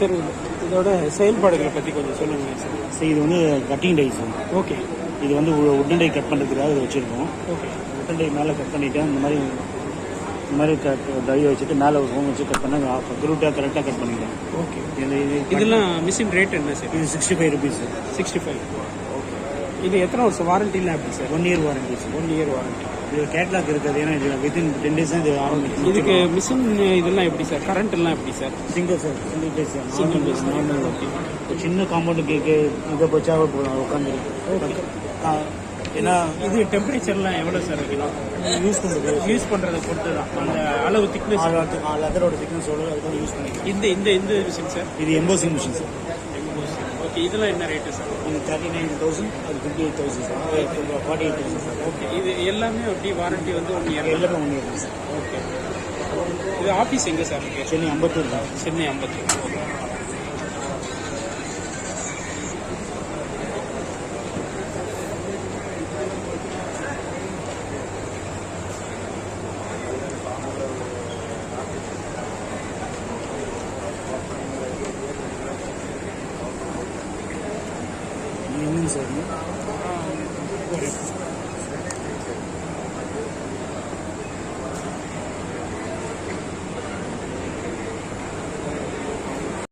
Sir இதோட செயல்பாடுகளை பற்றி கொஞ்சம் சொல்லுங்கள் சார். சரி, இது வந்து கட்டிங் டை சார். ஓகே. இது வந்து உட்டன் டை கட் பண்ணுறதுக்காக இது வச்சுருக்கோம். ஓகே. உட்டன் டை மேலே கட் பண்ணிவிட்டு இந்த மாதிரி டை வச்சுட்டு மேலே ஒரு ஹோம் வச்சு கட் பண்ணால் அக்யூரேட்டாக கரெக்டாக கட் பண்ணிக்கலாம். ஓகே. இதெல்லாம் மிஷின் ரேட் என்ன சார்? இது 65 rupees சார். 65. ஓகே. இது எத்தனை வருஷம் வாரண்டிலாம் எப்படி sir? 1 year warranty sir. 1 year warranty. இது கேட்லாக் இருக்குது. ஏன்னா இது வித்தின் 10 days தான் இது ஆரம்பிக்கும். இதுக்கு மிஷின் இதெல்லாம் எப்படி சார்? கரண்ட் எல்லாம் எப்படி sir? Single sir, single phase sir. Single phase. Okay. சின்ன காம்பவுண்ட் கேக்கு இதை வச்சா உட்காந்துருக்கு. ஓகே. ஏன்னா இது டெம்பரேச்சர்லாம் எவ்வளோ சார் வைக்கணும்? யூஸ் பண்ணுறதை பொறுத்து தான் அந்த அளவு திக்னஸ், லெதரோட திக்னஸோட அதுதான் யூஸ் பண்ணிக்கலாம். இந்த மிஷின் சார் இது எம்போசிங் மிஷின் சார். ஓகே. இதெல்லாம் என்ன ரேட்டு சார்? இது 39,000, அது 58,000 சார். 48,000 சார். ஓகே. இது எல்லாமே அப்படி வாரண்டி வந்து 1 year? எல்லாமே 1 year தான் சார். ஓகே. இது ஆஃபீஸ் எங்கே சார் இருக்கு? சென்னை அம்பத்தூர் தான். சென்னை அம்பத்தூர். என்னங்க சார்?